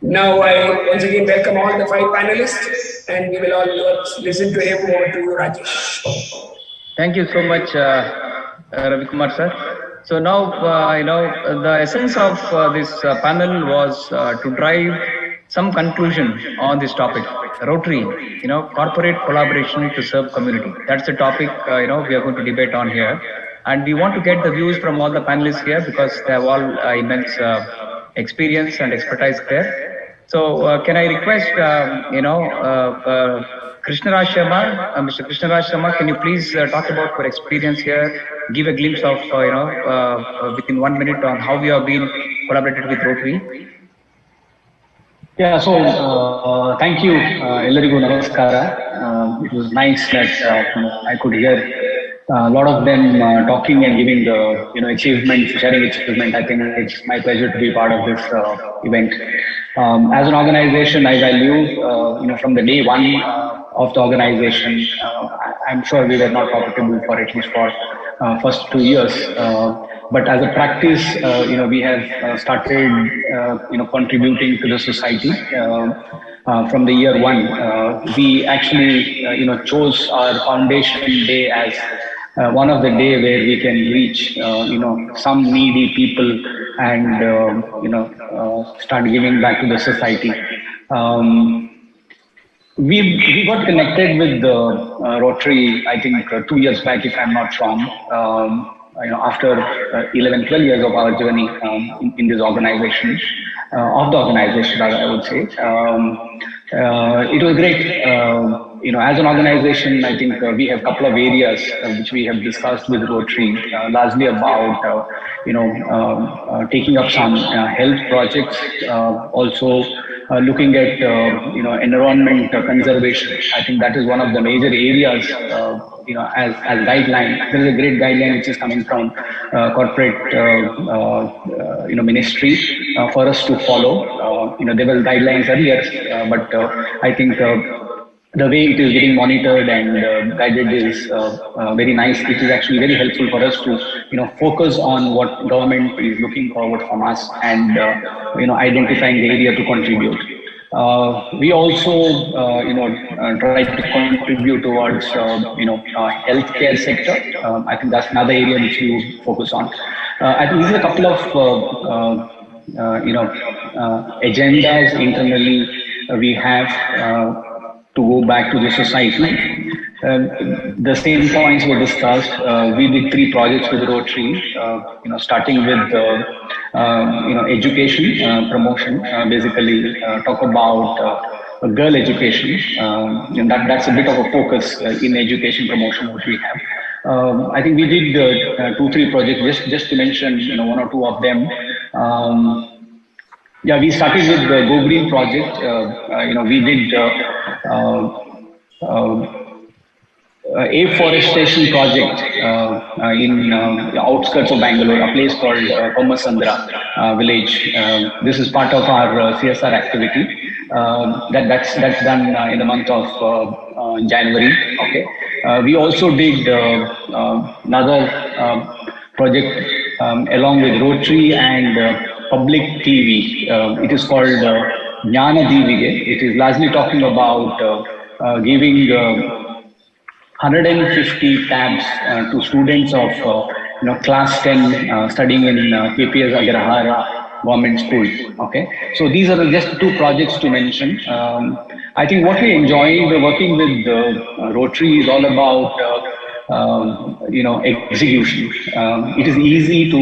Now I once again welcome all the five panelists, and we will all listen to him. Over to you, Rajesh. Thank you so much, Ravi Kumar sir. So now, the essence of this panel was to drive some conclusion on this topic. Rotary, corporate collaboration to serve community. That's the topic, we are going to debate on here. And we want to get the views from all the panelists here because they have all immense experience and expertise there. So can I request, Krishnaraj Sharma, Mr. Krishnaraj Sharma, can you please talk about your experience here, give a glimpse of, within 1 minute on how you have been collaborated with Rotary? Yeah, so thank you, Ellarigu Namaskara. It was nice that I could hear a lot of them talking and giving the achievements, sharing achievement. I think it's my pleasure to be part of this event. As an organization, I value from the day one of the organization. I'm sure we were not profitable for at least for first 2 years. But as a practice, we have started, contributing to the society from the year one. We actually, chose our foundation day as one of the day where we can reach, some needy people and, start giving back to the society. We got connected with the Rotary, I think 2 years back, if I'm not wrong. After 11, 12 years of our journey in this organization, of the organization, I would say. It was great. As an organization, I think we have a couple of areas which we have discussed with Rotary, largely about, taking up some health projects, also looking at, environment conservation. I think that is one of the major areas, as guideline. There is a great guideline which is coming from corporate, ministry for us to follow. There were guidelines earlier, but I think the way it is getting monitored and guided is very nice. It is actually very helpful for us to, focus on what government is looking forward from us and, identifying the area to contribute. We also, try to contribute towards, healthcare sector. I think that's another area which we focus on. I think these are a couple of, agendas internally we have to go back to the society. The same points were discussed. We did 3 projects with Rotary, starting with education promotion. Basically, talk about girl education. And that's a bit of a focus in education promotion which we have. I think we did 2, 3 projects. Just to mention, 1 or 2 of them. Yeah, we started with the Go Green project. We did afforestation project in the outskirts of Bangalore, a place called Kommasandra village. This is part of our CSR activity. That's done in the month of January. Okay. We also did another project along with Rotary and public TV. It is called Jnana Divige. It is largely talking about giving 150 tabs to students of class 10 studying in KPS Agrahara government school. Okay, so these are just 2 projects to mention. I think what we enjoy working with Rotary is all about execution. It is easy to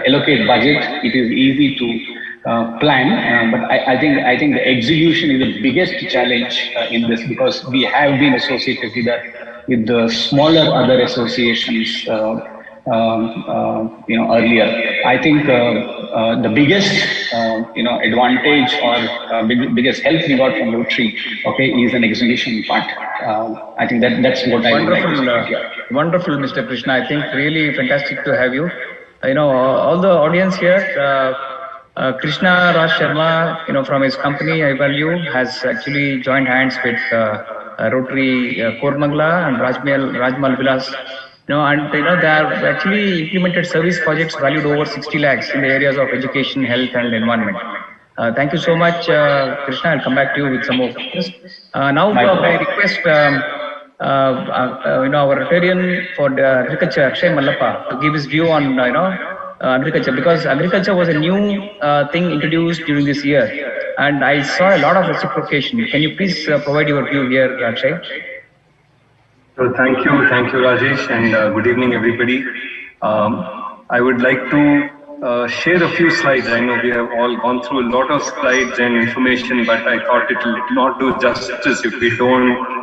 allocate budget. It is easy to plan, but I think the execution is the biggest challenge in this, because we have been associated with the smaller other associations earlier. I think the biggest advantage or biggest help we got from Rotary, okay, is an execution part. I think that's what I would like to say. Wonderful, Mr. Krishna. I think really fantastic to have you. All the audience here. Krishna Raj Sharma, from his company iValue, has actually joined hands with Rotary Kormangla and Rajmal Vilas. They have actually implemented service projects valued over 60 lakhs in the areas of education, health, and environment. Thank you so much, Krishna. I'll come back to you with some more questions. Now, I request our Rotarian for agriculture, Akshay Mallappa, to give his view on agriculture, because agriculture was a new thing introduced during this year, and I saw a lot of reciprocation. Can you please provide your view here, Akshay? So thank you, Rajesh, and good evening, everybody. I would like to share a few slides. I know we have all gone through a lot of slides and information, but I thought it will not do justice if we don't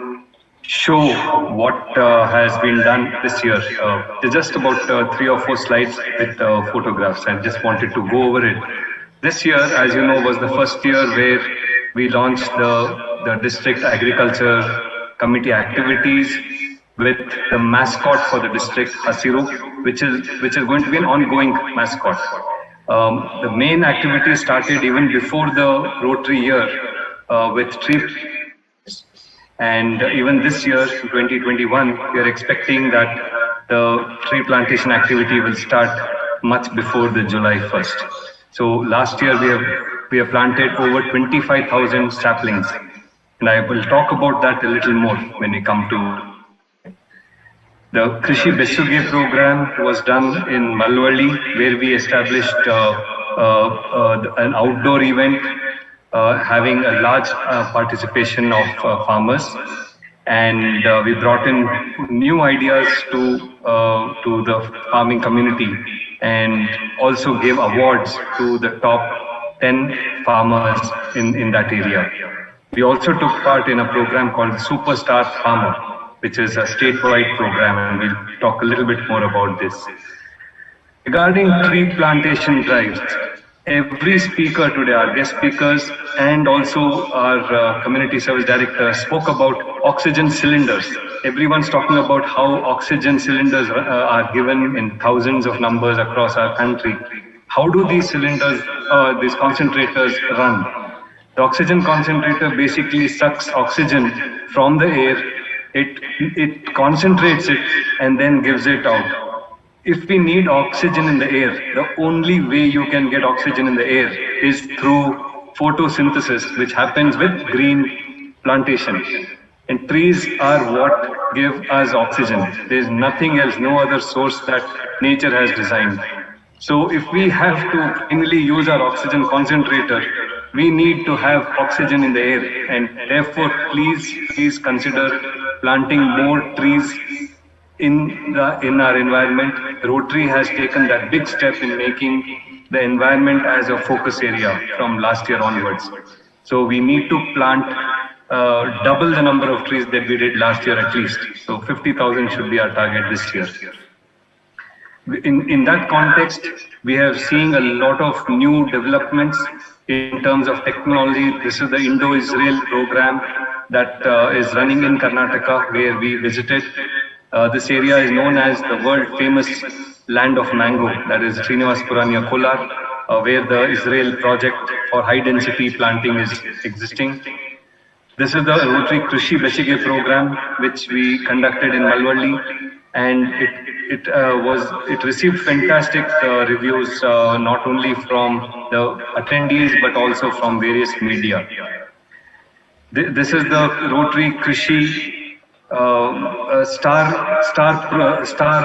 show what has been done this year. There's just about 3 or 4 slides with photographs. I just wanted to go over it. This year, as you know, was the first year where we launched the district agriculture committee activities with the mascot for the district, Hasiru, which is going to be an ongoing mascot. The main activity started even before the Rotary year with tree. And even this year, 2021, we are expecting that the tree plantation activity will start much before the July 1st. So last year we have planted over 25,000 saplings, and I will talk about that a little more when we come to. The Krishi Besuge program was done in Malwali, where we established an outdoor event having a large participation of farmers, and we brought in new ideas to the farming community, and also gave awards to the top 10 farmers in that area. We also took part in a program called Superstar Farmer, which is a statewide program, and we'll talk a little bit more about this. Regarding tree plantation drives, every speaker today, our guest speakers and also our community service director, spoke about oxygen cylinders. Everyone's talking about how oxygen cylinders are given in thousands of numbers across our country. How do these cylinders, these concentrators run? The oxygen concentrator basically sucks oxygen from the air, it concentrates it and then gives it out. If we need oxygen in the air, the only way you can get oxygen in the air is through photosynthesis, which happens with green plantation. And trees are what give us oxygen. There's nothing else, no other source that nature has designed. So if we have to finally use our oxygen concentrator, we need to have oxygen in the air, and therefore please consider planting more trees in our environment. Rotary has taken that big step in making the environment as a focus area from last year onwards. So we need to plant double the number of trees that we did last year at least. So 50,000 should be our target this year. In that context, we have seen a lot of new developments in terms of technology. This is the Indo-Israel program that is running in Karnataka, where we visited. This area is known as the world famous land of mango, that is Srinivasapura near Kolar, where the Israel project for high density planting is existing. This is the Rotary Krishi Besuge program, which we conducted in Malwali, and it received fantastic reviews, not only from the attendees but also from various media. This is the Rotary Krishi Star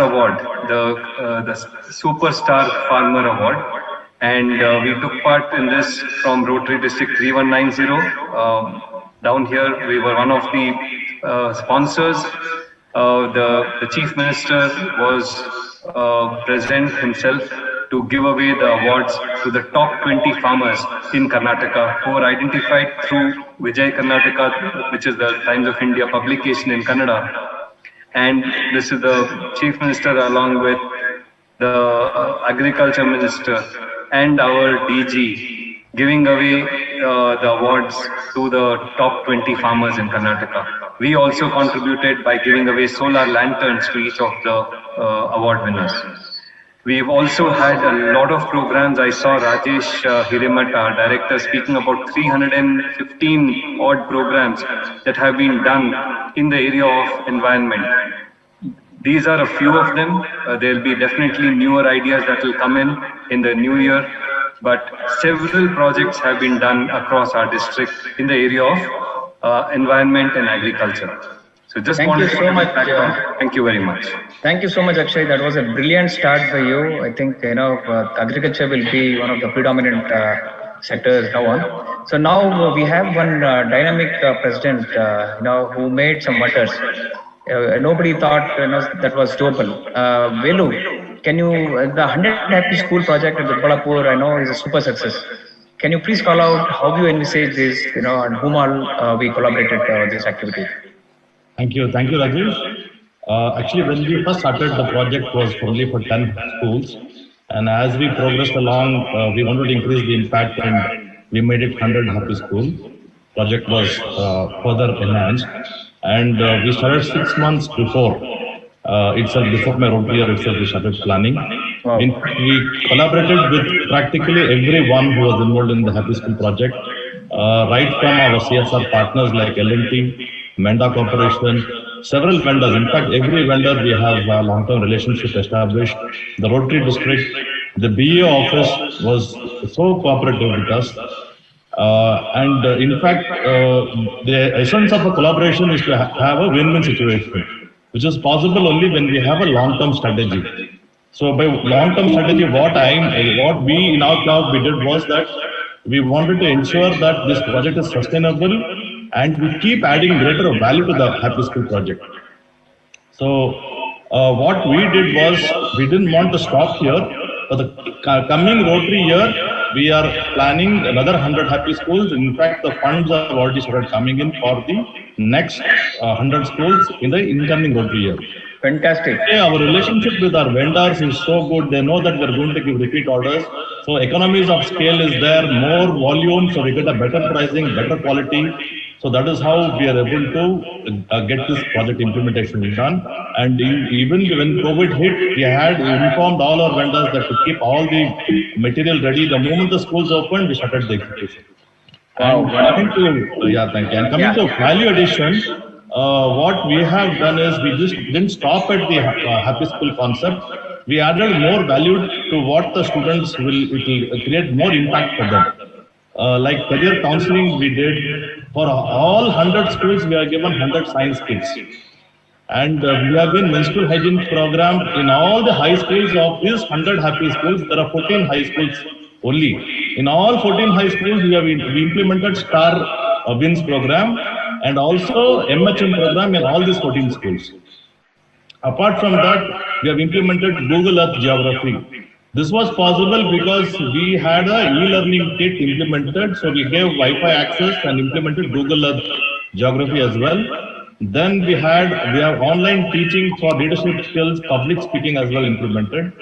Award, the Superstar Farmer Award, and we took part in this from Rotary District 3190. Down here, we were one of the sponsors. The Chief Minister was present himself to give away the awards to the top 20 farmers in Karnataka who were identified through Vijay Karnataka, which is the Times of India publication in Kannada. And this is the Chief Minister along with the Agriculture Minister and our DG giving away the awards to the top 20 farmers in Karnataka. We also contributed by giving away solar lanterns to each of the award winners. We've also had a lot of programs. I saw Rajesh Hirimat, our director, speaking about 315 odd programs that have been done in the area of environment. These are a few of them. There'll be definitely newer ideas that will come in the new year. but several projects have been done across our district in the area of environment and agriculture. So just Thank wanted you to so give much, that background. Thank you very much. Thank you so much, Akshay. That was a brilliant start for you. I think agriculture will be one of the predominant sectors now on. So now we have one dynamic president, who made some wonders. Nobody thought that was doable. Velu, can you the 100 Happy School project at Doddaballapur, I know, is a super success. Can you please call out how you envisage this, and whom all we collaborated on this activity? Thank you, Rajesh. Actually, when we first started, the project was only for 10 schools. And as we progressed along, we wanted to increase the impact and we made it 100 Happy School. Project was further enhanced. And we started 6 months before before my Rotary year itself, we started planning. Wow. We collaborated with practically everyone who was involved in the Happy School project, right from our CSR partners like L&T, Menda Corporation, several vendors. In fact, every vendor we have a long-term relationship established. The Rotary District, the BA office was so cooperative with us. In fact, the essence of a collaboration is to have a win-win situation, which is possible only when we have a long-term strategy. So by long-term strategy, what we in our club we did was that we wanted to ensure that this project is sustainable and we keep adding greater value to the Happy School project. So what we did was we didn't want to stop here. For the coming Rotary year, we are planning another 100 Happy Schools. In fact, the funds have already started coming in for the next 100 schools in the incoming Rotary year. Fantastic. Our relationship with our vendors is so good. They know that we're going to give repeat orders. So economies of scale is there, more volume, so we get a better pricing, better quality. So that is how we are able to get this project implementation done. And even when COVID hit, we had informed all our vendors that to keep all the material ready. The moment the schools opened, we started the execution. Wow. And coming to value addition, what we have done is we just didn't stop at the Happy School concept. We added more value to what the students it will create more impact for them. Like career counseling we did for all 100 schools, we are given 100 science kits. And we have been menstrual hygiene program in all the high schools of these 100 Happy Schools. There are 14 high schools only. In all 14 high schools, we implemented Star Wins program and also MHM program in all these 14 schools. Apart from that, we have implemented Google Earth Geography. This was possible because we had a e-learning kit implemented, so we gave Wi-Fi access and implemented Google Earth Geography as well. Then we have online teaching for leadership skills, public speaking as well implemented.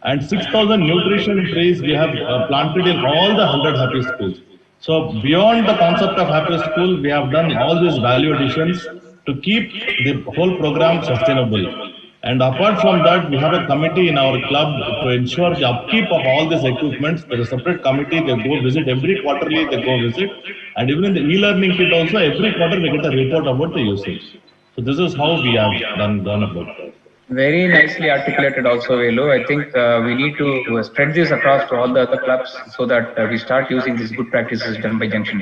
And 6,000 nutrition trees we have planted in all the 100 Happy Schools. So beyond the concept of Happy School, we have done all these value additions to keep the whole program sustainable. And apart from that, we have a committee in our club to ensure the upkeep of all these equipments. There is a separate committee, they go visit every quarterly, they go visit. And even in the e-learning kit also, every quarter we get a report about the usage. So this is how we have done about that. Very nicely articulated also, Velu. I think we need to spread this across to all the other clubs so that we start using these good practices done by Junction.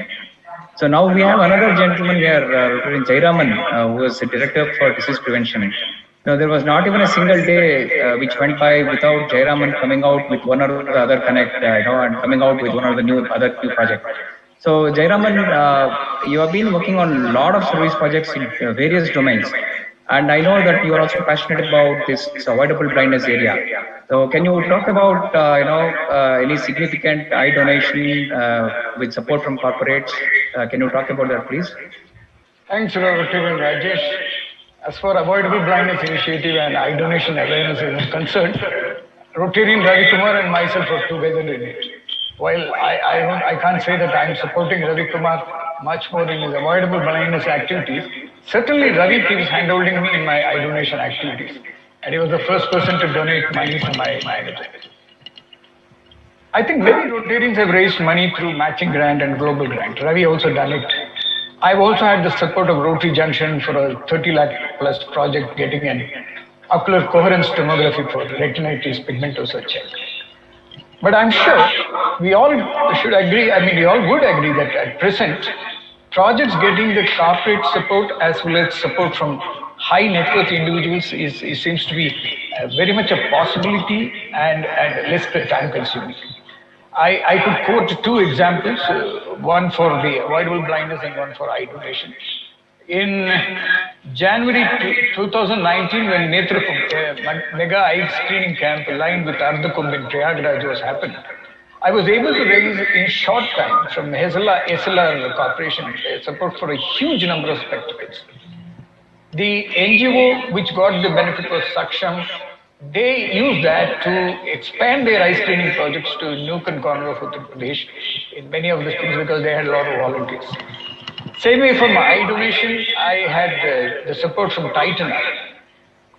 So now we have another gentleman here, Jairaman, who is the Director for Disease Prevention. Now, there was not even a single day which went by without Jairaman coming out with one or the other connect, and coming out with one or the new project. So Jairaman, you have been working on a lot of service projects in various domains. And I know that you are also passionate about this avoidable blindness area. So can you talk about, any significant eye donation with support from corporates? Can you talk about that, please? Thanks, Rotary Rajesh. As for avoidable blindness initiative and eye donation awareness is concerned, Rotarian Ravi Kumar and myself are together in it. While I can't say that I'm supporting Ravi Kumar much more in his avoidable blindness activities, certainly Ravi keeps handholding me in my eye donation activities. And he was the first person to donate money to my project. I think many Rotarians have raised money through matching grant and global grant. Ravi also done it. I've also had the support of Rotary Junction for a 30 lakh plus project getting an ocular coherence tomography for retinitis pigmentosa check. But I'm sure we all should agree, I mean, we all would agree that at present, projects getting the corporate support as well as support from high net worth individuals seems to be very much a possibility and less time consuming. I could quote two examples, one for the avoidable blindness and one for eye donation. In January 2019, when Netra mega eye screening camp aligned with Ardhakumbh in Prayagraj was happened, I was able to raise in short time from SLR Corporation support for a huge number of spectacles. The NGO which got the benefit was Saksham. They used that to expand their eye screening projects to Nuke and corner of Uttar Pradesh in many of the things because they had a lot of volunteers. Same way for my eye donation, I had the support from Titan Eye.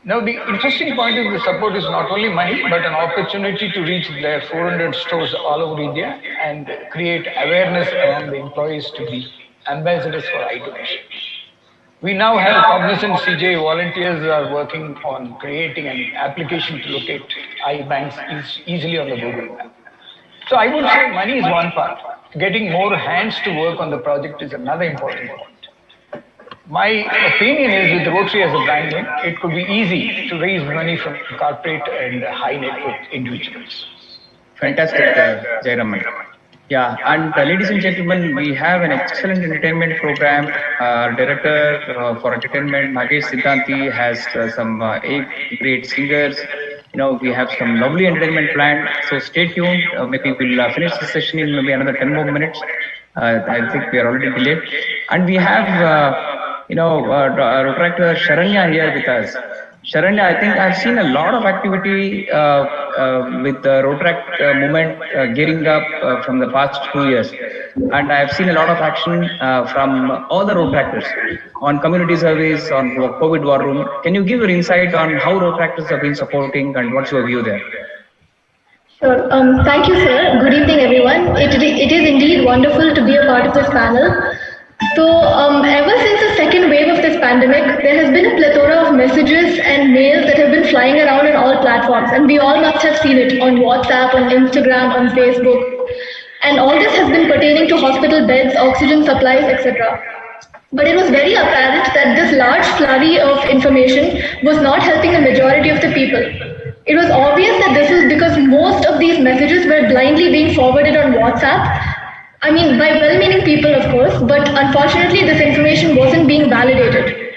Now the interesting point is the support is not only money but an opportunity to reach their 400 stores all over India and create awareness among the employees to be ambassadors for eye donation. We now have cognizant CJ volunteers are working on creating an application to locate eye banks easily on the Google map. So I would say money is one part. Getting more hands to work on the project is another important point. My opinion is with Rotary as a brand name, it could be easy to raise money from corporate and high net worth individuals. Fantastic, Jayaraman. Yeah, and ladies and gentlemen, we have an excellent entertainment program. Our director for entertainment, Nagesh Siddhanti, has some 8 great singers. We have some lovely entertainment planned. So stay tuned. Maybe we'll finish the session in maybe another 10 more minutes. I think we are already delayed. And we have, Rotaractor Sharanya here with us. Sharanya, I think I've seen a lot of activity with the Rotaract movement gearing up from the past 2 years. And I've seen a lot of action from all the Rotaractors on community service, on COVID war room. Can you give your insight on how Rotaractors have been supporting and what's your view there? Sure. Thank you, sir. Good evening, everyone. It is indeed wonderful to be a part of this panel. So, ever since the second wave of this pandemic, there has been a plethora of messages and mails that have been flying around on all platforms, and we all must have seen it on WhatsApp, on Instagram, on Facebook. And all this has been pertaining to hospital beds, oxygen supplies, etc. But it was very apparent that this large flurry of information was not helping the majority of the people. It was obvious that this is because most of these messages were blindly being forwarded on WhatsApp. I mean, by well-meaning people, of course, but unfortunately, this information wasn't being validated.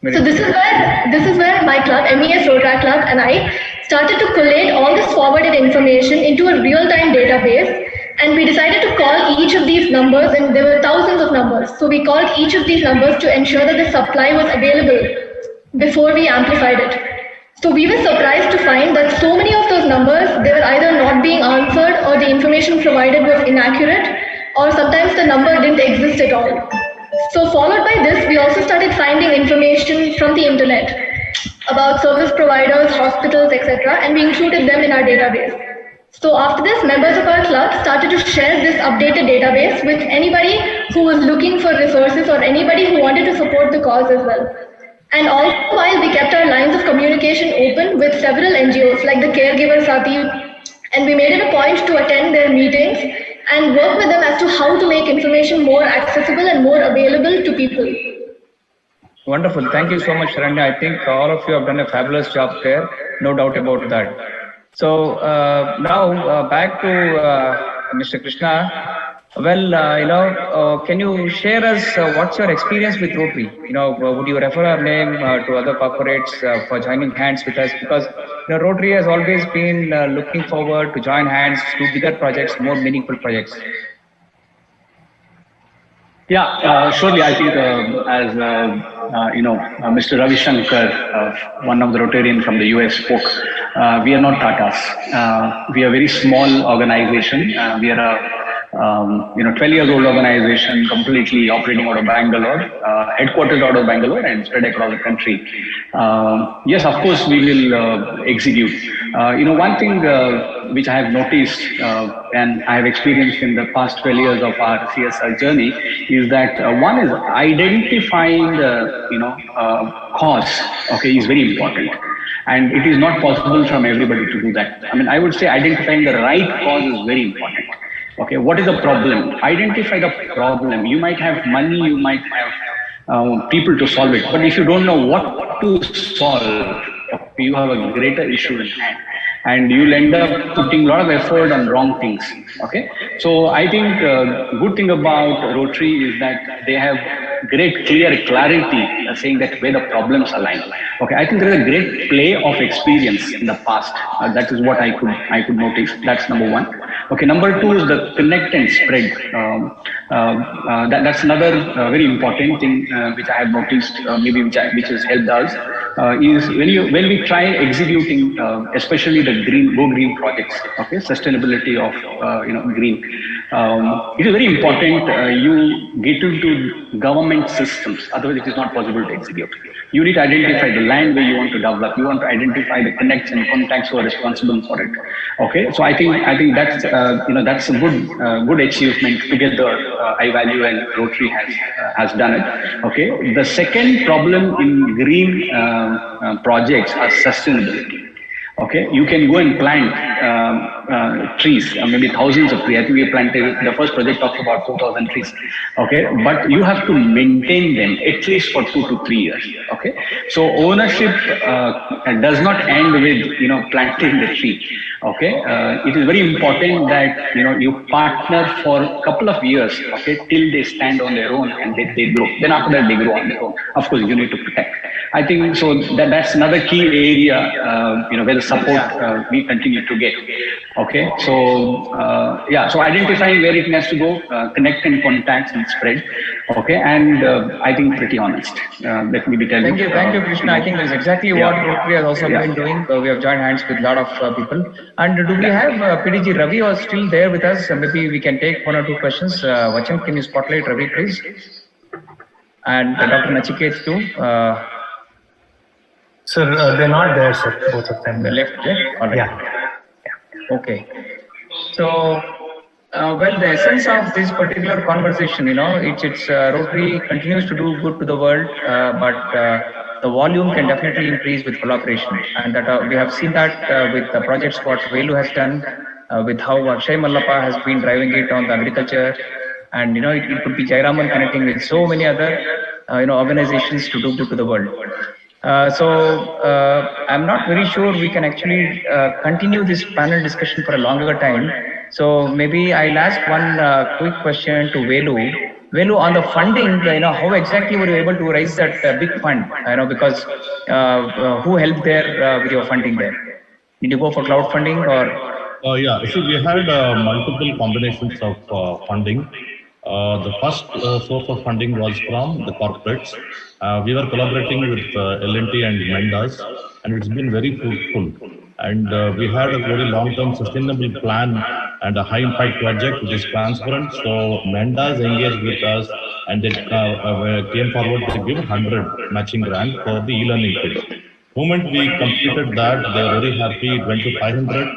So this is where my club, MES Rotaract Club, and I started to collate all this forwarded information into a real-time database. And we decided to call each of these numbers, and there were thousands of numbers. So we called each of these numbers to ensure that the supply was available before we amplified it. So we were surprised to find that so many of those numbers, they were either not being answered or the information provided was inaccurate, or sometimes the number didn't exist at all. So followed by this, we also started finding information from the internet about service providers, hospitals, etc., and we included them in our database. So after this, members of our club started to share this updated database with anybody who was looking for resources or anybody who wanted to support the cause as well. And all the while, we kept our lines of communication open with several NGOs like the Caregiver Sati, and we made it a point to attend their meetings and work with them as to how to make information more accessible and more available to people. Wonderful. Thank you so much, Sharanya. I think all of you have done a fabulous job there. No doubt about that. So now back to Mr. Krishna. Well, can you share us what's your experience with Rotary? Would you refer our name to other corporates for joining hands with us? Because Rotary has always been looking forward to join hands to bigger projects, more meaningful projects. Yeah, surely. I think as Mr. Ravi Shankar, one of the Rotarians from the US, spoke. We are not Tatas. We are a very small organization. We are a 12-year-old organization, completely operating out of Bangalore, headquartered out of Bangalore and spread across the country. Yes, of course, we will execute. One thing which I have noticed and I have experienced in the past 12 years of our CSR journey is that one is identifying the cause. Okay, is very important. And it is not possible from everybody to do that. I mean, I would say identifying the right cause is very important. Okay, what is the problem? Identify the problem. You might have money, you might have people to solve it, but if you don't know what to solve, you have a greater issue in hand, and you'll end up putting a lot of effort on wrong things. Okay, so I think good thing about Rotary is that they have great clear clarity saying that where the problems align. Okay, I think there is a great play of experience in the past. That is what I could notice. That's number one. Okay, number two is the connect and spread. That's another very important thing which I have noticed, maybe which has helped us, is when we try executing, especially the Go Green projects. Okay, sustainability of green. It is very important you get into government systems. Otherwise, it is not possible to execute. You need to identify the land where you want to develop. You want to identify the connects and contacts who are responsible for it. Okay, so I think that's that's a good achievement together. iValue and Rotary has done it. Okay, the second problem in green projects are sustainability. Okay, you can go and plant trees, maybe thousands of trees. I think we planted, the first project talks about 4,000 trees. Okay, but you have to maintain them at least for 2 to 3 years. Okay, so ownership does not end with planting the tree. Okay, it is very important that you partner for a couple of years. Okay, till they stand on their own and they grow. Then after that they grow on their own. Of course, you need to protect. I think so. That's another key area, where the support we continue to get. Okay, so so identifying where it has to go, connect and contacts and spread. Okay, and I think pretty honest. Let me be telling you. Thank you, Krishna. I think that's exactly what Rotary has also been doing. We have joined hands with a lot of people. And do we have PDG Ravi or still there with us? Maybe we can take 1 or 2 questions. Vachan, can you spotlight Ravi, please? And Dr. Nachiket too. Sir, they're not there, sir. Both of them. The left there? All right. Yeah. Okay. So, well, the essence of this particular conversation, it's Rotary continues to do good to the world, but the volume can definitely increase with collaboration, and that we have seen that with the projects what Velu has done, with how Akshay Mallappa has been driving it on the agriculture, and it could be Jairaman connecting with so many other organizations to do good to the world. So I'm not very sure we can actually continue this panel discussion for a longer time. So maybe I'll ask one quick question to Velu. Velu, on the funding, how exactly were you able to raise that big fund? Because who helped there with your funding there? Did you go for crowdfunding or? Yeah, so we had multiple combinations of funding. The first source of funding was from the corporates. We were collaborating with L&T and Mendas, and it's been very fruitful. And we had a very long-term sustainable plan and a high-impact project which is transparent. So Mendas engaged with us, and they came forward to give 100 matching grant for the e-learning tool. The moment we completed that, they were very happy. It went to 500,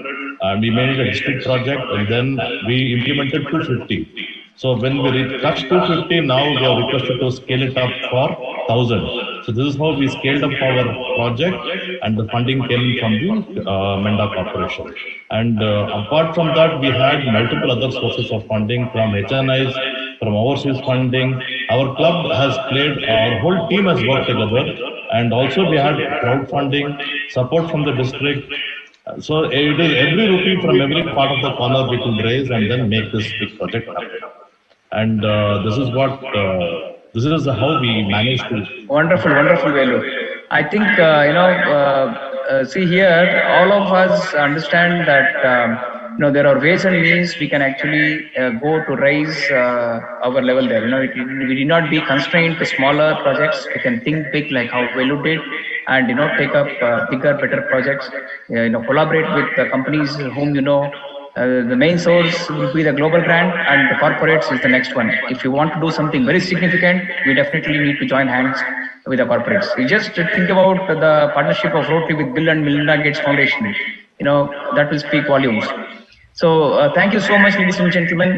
and we made it a district project, and then we implemented 250. So when we touched 250, now we are requested to scale it up for 1,000. So this is how we scaled up our project, and the funding came from the Menda Corporation. And apart from that, we had multiple other sources of funding from HNIs, from overseas funding. Our club has played, our whole team has worked together, and also we had crowdfunding, support from the district. So it is every rupee from every part of the corner we could raise and then make this big project happen. And this is how we managed to. Wonderful, Velu. I think, see here, all of us understand that, there are ways and means we can actually go to raise our level there. We need not be constrained to smaller projects. We can think big like how Velu did, and, take up bigger, better projects, collaborate with the companies whom the main source will be the global grant, and the corporates is the next one. If you want to do something very significant, we definitely need to join hands with the corporates. We just think about the partnership of Rotary with Bill and Melinda Gates Foundation. That will speak volumes. So thank you so much, ladies and gentlemen.